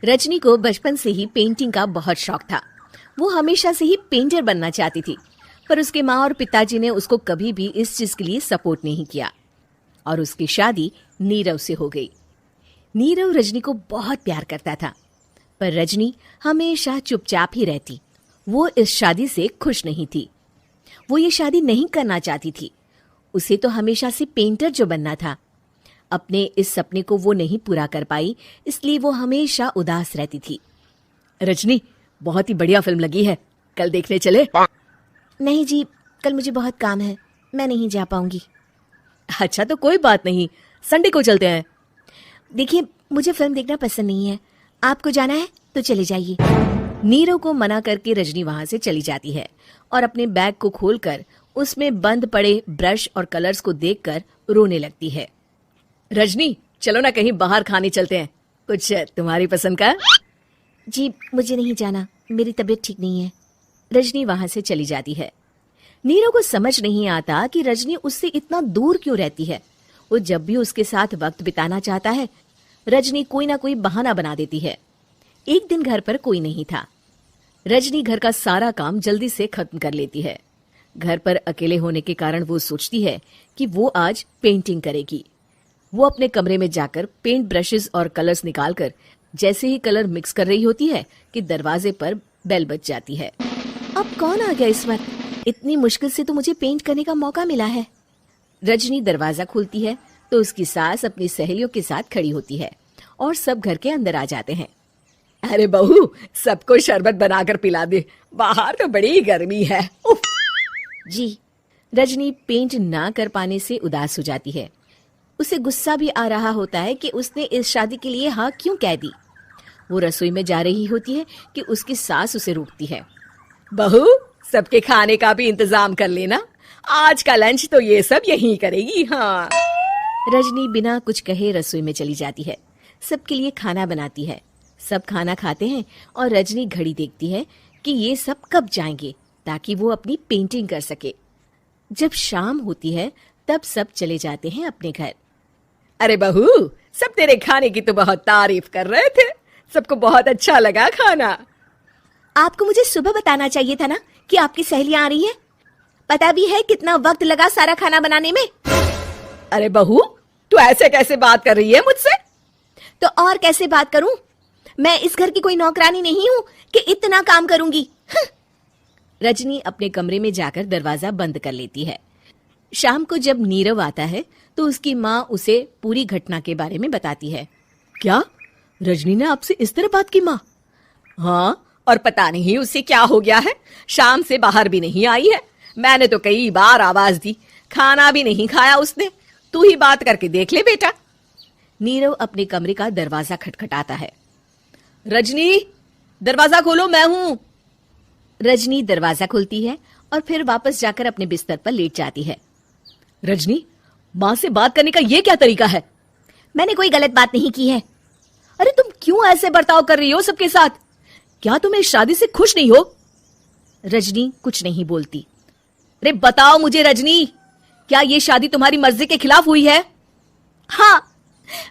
रजनी को बचपन से ही पेंटिंग का बहुत शौक था। वो हमेशा से ही पेंटर बनना चाहती थी, पर उसके माँ और पिताजी ने उसको कभी भी इस चीज के लिए सपोर्ट नहीं किया और उसकी शादी नीरव से हो गई। नीरव रजनी को बहुत प्यार करता था, पर रजनी हमेशा चुपचाप ही रहती। वो इस शादी से खुश नहीं थी। वो ये शादी नहीं करना चाहती थी। उसे तो हमेशा से पेंटर जो बनना था। अपने इस सपने को वो नहीं पूरा कर पाई, इसलिए वो हमेशा उदास रहती थी। रजनी, बहुत ही बढ़िया फिल्म लगी है, कल देखने चले? नहीं जी, कल मुझे बहुत काम है, मैं नहीं जा पाऊंगी। अच्छा तो कोई बात नहीं, संडे को चलते हैं। देखिए, मुझे फिल्म देखना पसंद नहीं है। आपको जाना है तो चले जाइए। नीरव को मना करके रजनी वहां से चली जाती है और अपने बैग को खोलकर उसमें बंद पड़े ब्रश और कलर्स को देखकर रोने लगती है। रजनी, चलो ना कहीं बाहर खाने चलते हैं, कुछ तुम्हारी पसंद का। जी, मुझे नहीं जाना, मेरी तबीयत ठीक नहीं है। रजनी वहां से चली जाती है। नीरव को समझ नहीं आता कि रजनी उससे इतना दूर क्यों रहती है। वो जब भी उसके साथ वक्त बिताना चाहता है, रजनी कोई ना कोई बहाना बना देती है। एक दिन घर पर कोई नहीं था। रजनी घर का सारा काम जल्दी से खत्म कर लेती है। घर पर अकेले होने के कारण वो सोचती है कि वो आज पेंटिंग करेगी। वो अपने कमरे में जाकर पेंट ब्रशेस और कलर्स निकालकर जैसे ही कलर मिक्स कर रही होती है कि दरवाजे पर बेल बज जाती है। अब कौन आ गया इस वक्त? इतनी मुश्किल से तो मुझे पेंट करने का मौका मिला है। रजनी दरवाजा खोलती है तो उसकी सास अपनी सहेलियों के साथ खड़ी होती है और सब घर के अंदर आ जाते हैं। अरे बहू, सबको शरबत बनाकर पिला दे, बाहर तो बड़ी गर्मी है। उफ। जी। रजनी पेंट ना कर पाने से उदास हो जाती है। उसे गुस्सा भी आ रहा होता है कि उसने इस शादी के लिए हाँ क्यों कह दी। वो रसोई में जा रही होती है कि उसकी सास उसे रोकती है। बहू, सबके खाने का भी इंतजाम कर लेना, आज का लंच तो ये सब यहीं करेगी। हाँ। रजनी बिना कुछ कहे रसोई में चली जाती है। सबके लिए खाना बनाती है। सब खाना खाते हैं और रजनी घड़ी देखती है कि ये सब कब जाएंगे ताकि वो अपनी पेंटिंग कर सके। जब शाम होती है तब सब चले जाते हैं अपने घर। अरे बहू, सब तेरे खाने की तो बहुत तारीफ कर रहे थे, सबको बहुत अच्छा लगा खाना। आपको मुझे सुबह बताना चाहिए था ना कि आपकी सहेलियां आ रही हैं। पता भी है कितना वक्त लगा सारा खाना बनाने में। अरे बहू, तू ऐसे कैसे बात कर रही है मुझसे? तो और कैसे बात करूं? मैं इस घर की कोई नौकरानी नहीं हूं कि इतना काम करूंगी। रजनी अपने कमरे में जाकर दरवाजा बंद कर लेती है। शाम को जब नीरव आता है तो उसकी माँ उसे पूरी घटना के बारे में बताती है। क्या? रजनी ने आपसे इस तरह बात की माँ? हाँ, और पता नहीं उसे क्या हो गया है, शाम से बाहर भी नहीं आई है। मैंने तो कई बार आवाज दी, खाना भी नहीं खाया उसने। तू ही बात करके देख ले बेटा। नीरव अपने कमरे का दरवाजा खटखटाता है। रजनी, दरवाजा खोलो, मैं हूं। रजनी दरवाजा खोलती है और फिर वापस जाकर अपने बिस्तर पर लेट जाती है। रजनी, माँ से बात करने का ये क्या तरीका है? मैंने कोई गलत बात नहीं की है। अरे तुम क्यों ऐसे बर्ताव कर रही हो सबके साथ? क्या तुम इस शादी से खुश नहीं हो? रजनी कुछ नहीं बोलती। अरे बताओ मुझे रजनी, क्या ये शादी तुम्हारी मर्जी के खिलाफ हुई है? हाँ,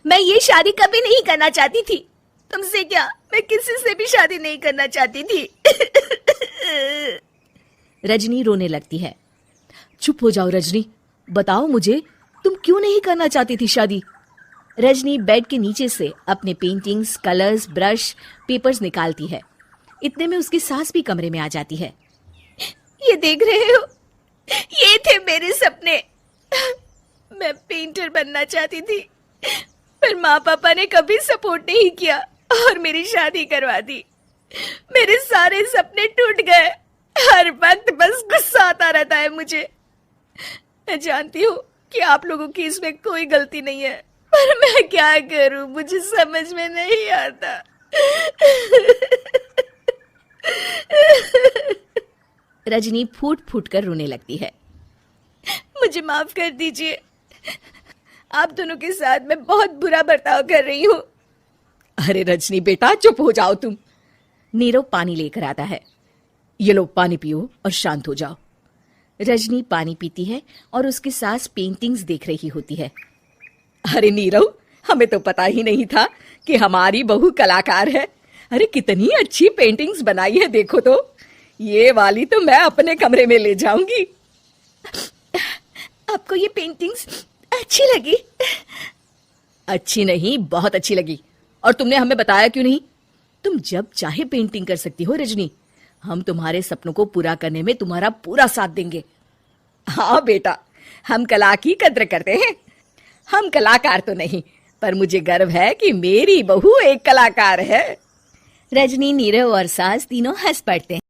मैं ये शादी कभी नहीं करना चाहती थी। तुमसे क्या, मैं किसी से भी शादी नहीं करना चाहती थी। रजनी रोने लगती है। चुप हो जाओ रजनी, बताओ मुझे, तुम क्यों नहीं करना चाहती थी शादी? रजनी बेड के नीचे से अपने पेंटिंग्स, कलर्स, ब्रश, पेपर्स निकालती है। इतने में उसकी सास भी कमरे में आ जाती है। ये देख रहे हो, ये थे मेरे सपने। मैं पेंटर बनना चाहती थी, पर माँ पापा ने कभी सपोर्ट नहीं किया और मेरी शादी करवा दी। मेरे सारे सपने टूट गए। हर वक्त बस गुस्सा आता रहता है मुझे। मैं जानती हूँ कि आप लोगों की इसमें कोई गलती नहीं है, पर मैं क्या करूं, मुझे समझ में नहीं आता। रजनी फूट फूट कर रोने लगती है। मुझे माफ कर दीजिए, आप दोनों के साथ मैं बहुत बुरा बर्ताव कर रही हूँ। अरे रजनी बेटा, चुप हो जाओ तुम। नीरव पानी लेकर आता है। ये लो पानी पियो और शांत हो जाओ। रजनी पानी पीती है और उसकी सास पेंटिंग्स देख रही होती है। अरे नीरव, हमें तो पता ही नहीं था कि हमारी बहू कलाकार है। अरे कितनी अच्छी पेंटिंग्स बनाई है, देखो तो। ये वाली तो मैं अपने कमरे में ले जाऊंगी। आपको ये पेंटिंग्स अच्छी लगी? अच्छी नहीं, बहुत अच्छी लगी। और तुमने हमें बताया क्यों नहीं? तुम जब चाहे पेंटिंग कर सकती हो रजनी। हम तुम्हारे सपनों को पूरा करने में तुम्हारा पूरा साथ देंगे। हाँ बेटा, हम कला की कद्र करते हैं। हम कलाकार तो नहीं, पर मुझे गर्व है कि मेरी बहू एक कलाकार है। रजनी, नीरव और सास तीनों हंस पड़ते हैं।